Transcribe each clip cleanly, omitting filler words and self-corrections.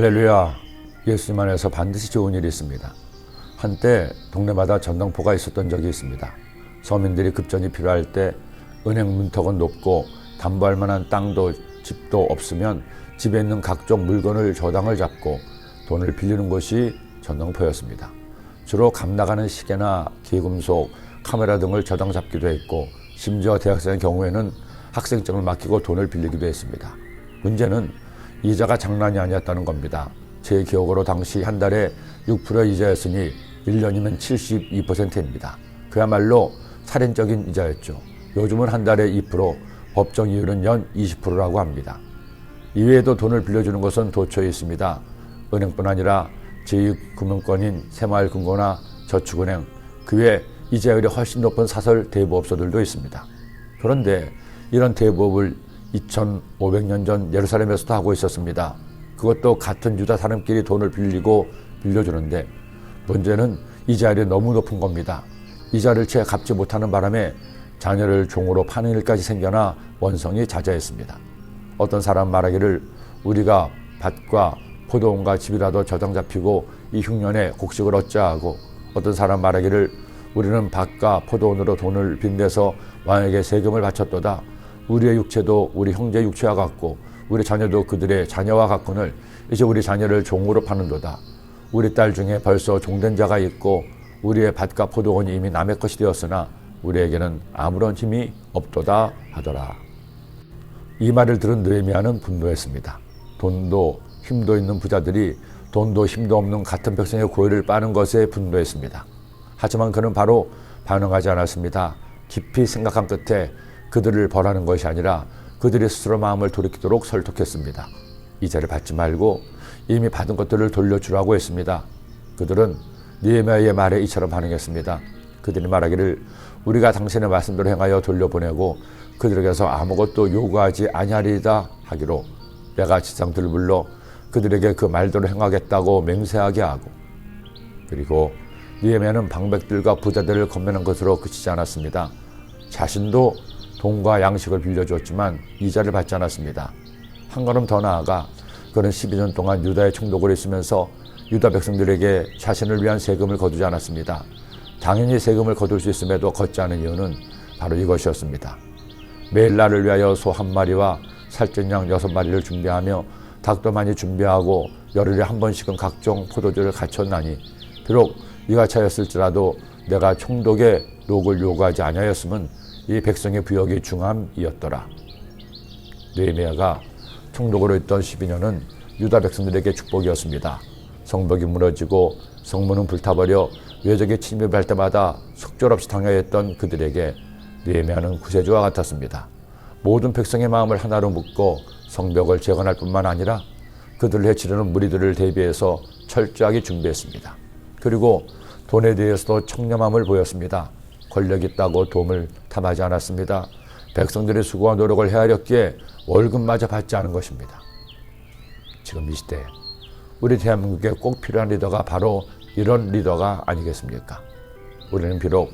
할렐루야. 예수님 안에서 반드시 좋은 일이 있습니다. 한때 동네마다 전당포가 있었던 적이 있습니다. 서민들이 급전이 필요할 때 은행 문턱은 높고 담보할 만한 땅도 집도 없으면 집에 있는 각종 물건을 저당을 잡고 돈을 빌리는 곳이 전당포였습니다. 주로 감나가는 시계나 기금속, 카메라 등을 저당 잡기도 했고, 심지어 대학생의 경우에는 학생증을 맡기고 돈을 빌리기도 했습니다. 문제는 이자가 장난이 아니었다는 겁니다. 제 기억으로 당시 한 달에 6% 이자였으니 1년이면 72%입니다. 그야말로 살인적인 이자였죠. 요즘은 한 달에 2%, 법정 이율은 연 20%라고 합니다. 이외에도 돈을 빌려주는 것은 도처에 있습니다. 은행뿐 아니라 제2금융권인 새마을금고나 저축은행, 그 외 이자율이 훨씬 높은 사설 대부업소들도 있습니다. 그런데 이런 대부업을 2500년 전 예루살렘에서도 하고 있었습니다. 그것도 같은 유다 사람끼리 돈을 빌리고 빌려주는데, 문제는 이자율이 너무 높은 겁니다. 이자를 채 갚지 못하는 바람에 자녀를 종으로 파는 일까지 생겨나 원성이 자자했습니다. 어떤 사람 말하기를 우리가 밭과 포도원과 집이라도 저당 잡히고 이 흉년에 곡식을 얻자 하고, 어떤 사람 말하기를 우리는 밭과 포도원으로 돈을 빚내서 왕에게 세금을 바쳤도다. 우리의 육체도 우리 형제 육체와 같고 우리 자녀도 그들의 자녀와 같거늘 이제 우리 자녀를 종으로 파는도다. 우리 딸 중에 벌써 종된 자가 있고 우리의 밭과 포도원이 이미 남의 것이 되었으나 우리에게는 아무런 힘이 없도다 하더라. 이 말을 들은 느헤미야는 분노했습니다. 돈도 힘도 있는 부자들이 돈도 힘도 없는 같은 백성의 고의를 빠는 것에 분노했습니다. 하지만 그는 바로 반응하지 않았습니다. 깊이 생각한 끝에 그들을 벌하는 것이 아니라 그들이 스스로 마음을 돌이키도록 설득했습니다. 이자를 받지 말고 이미 받은 것들을 돌려주라고 했습니다. 그들은 느헤미야의 말에 이처럼 반응했습니다. 그들이 말하기를 우리가 당신의 말씀대로 행하여 돌려보내고 그들에게서 아무것도 요구하지 아니하리이다 하기로, 내가 지상들을 불러 그들에게 그 말대로 행하겠다고 맹세하게 하고, 그리고 느헤미야는 방백들과 부자들을 건면한 것으로 그치지 않았습니다. 자신도 돈과 양식을 빌려주었지만 이자를 받지 않았습니다. 한 걸음 더 나아가 그는 12년 동안 유다의 총독으로 있으면서 유다 백성들에게 자신을 위한 세금을 거두지 않았습니다. 당연히 세금을 거둘 수 있음에도 걷지 않은 이유는 바로 이것이었습니다. 매일 나를 위하여 소 1마리와 살찐 양 6마리를 준비하며 닭도 많이 준비하고 열흘에 한 번씩은 각종 포도주를 갖췄나니, 비록 이가 차였을지라도 내가 총독의 녹을 요구하지 아니하였음은 이 백성의 부역이 중함이었더라. 느헤미야가 총독으로 있던 12년은 유다 백성들에게 축복이었습니다. 성벽이 무너지고 성문은 불타버려 외적이 침입할 때마다 속절없이 당하였던 그들에게 느헤미야는 구세주와 같았습니다. 모든 백성의 마음을 하나로 묶고 성벽을 재건할 뿐만 아니라 그들을 해치려는 무리들을 대비해서 철저하게 준비했습니다. 그리고 돈에 대해서도 청렴함을 보였습니다. 권력 있다고 도움을 탐하지 않았습니다. 백성들의 수고와 노력을 헤아렸기에 월급마저 받지 않은 것입니다. 지금 이 시대에 우리 대한민국에 꼭 필요한 리더가 바로 이런 리더가 아니겠습니까? 우리는 비록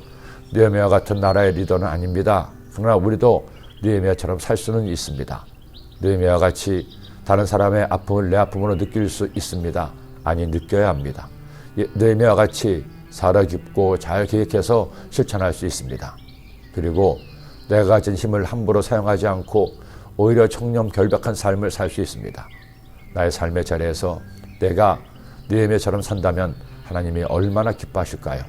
느헤미야 같은 나라의 리더는 아닙니다. 그러나 우리도 느헤미야처럼 살 수는 있습니다. 느헤미야 같이 다른 사람의 아픔을 내 아픔으로 느낄 수 있습니다. 아니, 느껴야 합니다. 느헤미야 같이 살아 깊고 잘 계획해서 실천할 수 있습니다. 그리고 내가 가진 힘을 함부로 사용하지 않고 오히려 청렴 결백한 삶을 살 수 있습니다. 나의 삶의 자리에서 내가 느헤미야처럼 산다면 하나님이 얼마나 기뻐하실까요?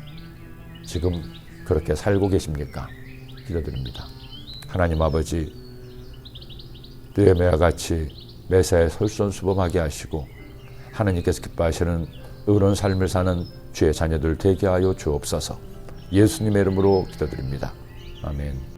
지금 그렇게 살고 계십니까? 기도드립니다. 하나님 아버지, 느헤미야 같이 매사에 솔선수범하게 하시고 하나님께서 기뻐하시는 의로운 삶을 사는 주의 자녀들 되게 하여 주옵소서. 예수님의 이름으로 기도드립니다. 아멘.